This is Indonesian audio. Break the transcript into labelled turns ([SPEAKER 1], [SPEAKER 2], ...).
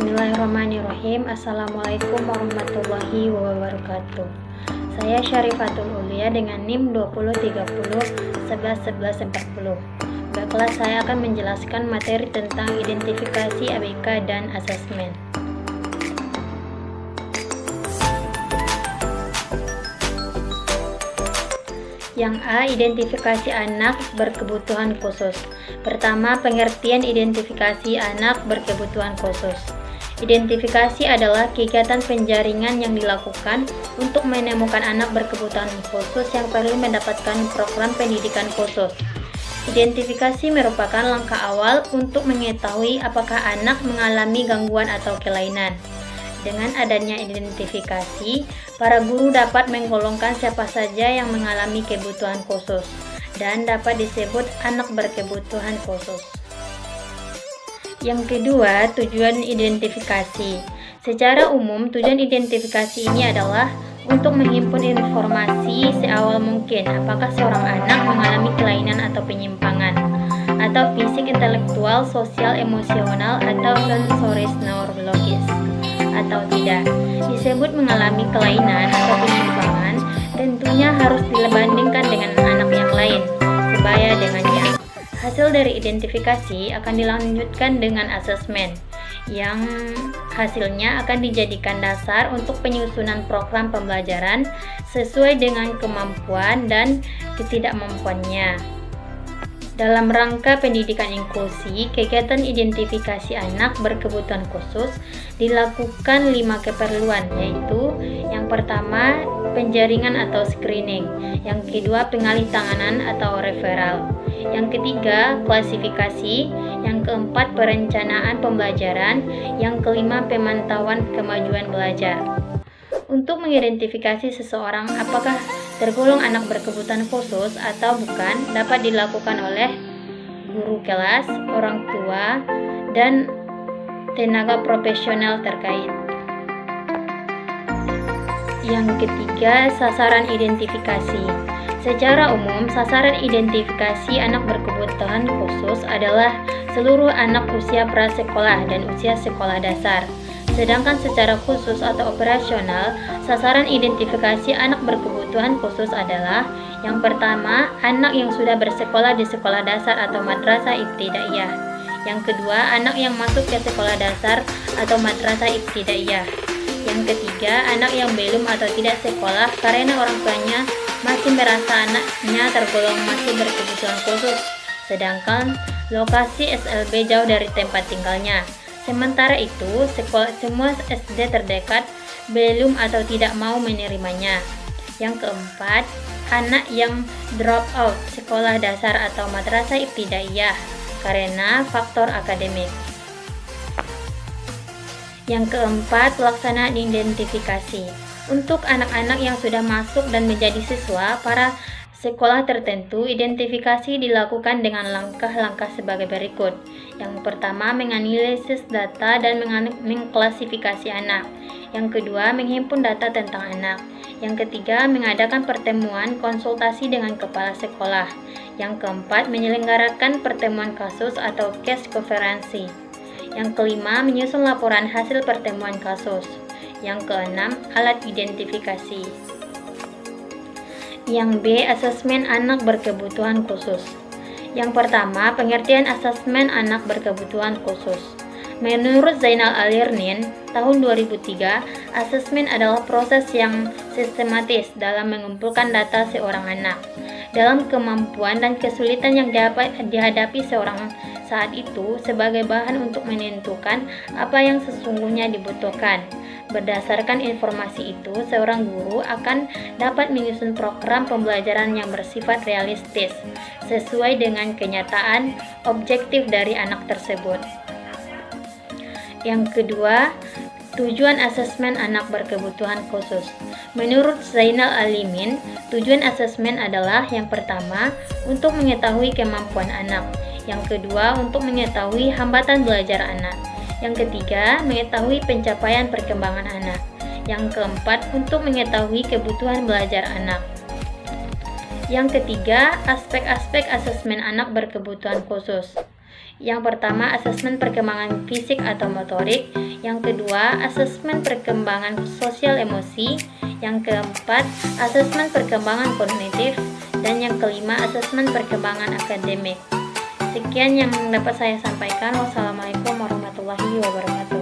[SPEAKER 1] Bismillahirrahmanirrahim. Assalamualaikum warahmatullahi wabarakatuh. Saya Syarifatul Ulia dengan NIM 2030111140. Baiklah, saya akan menjelaskan materi tentang identifikasi ABK dan asesmen. Yang A, identifikasi anak berkebutuhan khusus. Pertama, pengertian identifikasi anak berkebutuhan khusus. Identifikasi adalah kegiatan penjaringan yang dilakukan untuk menemukan anak berkebutuhan khusus yang perlu mendapatkan program pendidikan khusus. Identifikasi merupakan langkah awal untuk mengetahui apakah anak mengalami gangguan atau kelainan. Dengan adanya identifikasi, para guru dapat menggolongkan siapa saja yang mengalami kebutuhan khusus dan dapat disebut anak berkebutuhan khusus. Yang kedua, tujuan identifikasi. Secara umum, tujuan identifikasi ini adalah untuk menghimpun informasi seawal mungkin apakah seorang anak mengalami kelainan atau penyimpangan, atau fisik, intelektual, sosial, emosional, atau sensoris neurologis, atau tidak. Disebut mengalami kelainan atau penyimpangan tentunya harus dibandingkan dengan anak yang lain sebaya dengannya. Hasil dari identifikasi akan dilanjutkan dengan asesmen, yang hasilnya akan dijadikan dasar untuk penyusunan program pembelajaran sesuai dengan kemampuan dan ketidakmampuannya. Dalam rangka pendidikan inklusi, kegiatan identifikasi anak berkebutuhan khusus dilakukan 5 keperluan, yaitu yang pertama, penjaringan atau screening, yang kedua, pengalihtanganan atau referral, yang ketiga, klasifikasi, yang keempat, perencanaan pembelajaran, yang kelima, pemantauan kemajuan belajar. Untuk mengidentifikasi seseorang apakah tergolong anak berkebutuhan khusus atau bukan dapat dilakukan oleh guru kelas, orang tua, dan tenaga profesional terkait. Yang ketiga, sasaran identifikasi. Secara umum, sasaran identifikasi anak berkebutuhan khusus adalah seluruh anak usia prasekolah dan usia sekolah dasar. Sedangkan secara khusus atau operasional, sasaran identifikasi anak berkebutuhan khusus adalah yang pertama, anak yang sudah bersekolah di sekolah dasar atau madrasah ibtidaiyah. Yang kedua, anak yang masuk ke sekolah dasar atau madrasah ibtidaiyah. Yang ketiga, anak yang belum atau tidak sekolah karena orang tuanya masih merasa anaknya tergolong masih berkebutuhan khusus, sedangkan lokasi SLB jauh dari tempat tinggalnya. Sementara itu, semua SD terdekat belum atau tidak mau menerimanya. Yang keempat, anak yang drop out sekolah dasar atau madrasah ibtidaiyah karena faktor akademik. Yang keempat, pelaksanaan identifikasi. Untuk anak-anak yang sudah masuk dan menjadi siswa para sekolah tertentu, identifikasi dilakukan dengan langkah-langkah sebagai berikut. Yang pertama, menganalisis data dan mengklasifikasi anak. Yang kedua, menghimpun data tentang anak. Yang ketiga, mengadakan pertemuan konsultasi dengan kepala sekolah. Yang keempat, menyelenggarakan pertemuan kasus atau case konferensi. Yang kelima, menyusun laporan hasil pertemuan kasus. Yang keenam, alat identifikasi. Yang B, asesmen anak berkebutuhan khusus. Yang pertama, pengertian asesmen anak berkebutuhan khusus. Menurut Zainal Alirnin, tahun 2003, asesmen adalah proses yang sistematis dalam mengumpulkan data seorang anak, dalam kemampuan dan kesulitan yang dapat dihadapi seorang saat itu sebagai bahan untuk menentukan apa yang sesungguhnya dibutuhkan. Berdasarkan informasi itu, seorang guru akan dapat menyusun program pembelajaran yang bersifat realistis, sesuai dengan kenyataan objektif dari anak tersebut. Yang kedua, tujuan asesmen anak berkebutuhan khusus. Menurut Zainal Alimin, tujuan asesmen adalah yang pertama, untuk mengetahui kemampuan anak. Yang kedua, untuk mengetahui hambatan belajar anak. Yang ketiga, mengetahui pencapaian perkembangan anak. Yang keempat, untuk mengetahui kebutuhan belajar anak. Yang ketiga, aspek-aspek asesmen anak berkebutuhan khusus. Yang pertama, asesmen perkembangan fisik atau motorik. Yang kedua, asesmen perkembangan sosial emosi. Yang keempat, asesmen perkembangan kognitif. Dan yang kelima, asesmen perkembangan akademik. Sekian yang dapat saya sampaikan. Wassalamualaikum warahmatullahi wabarakatuh.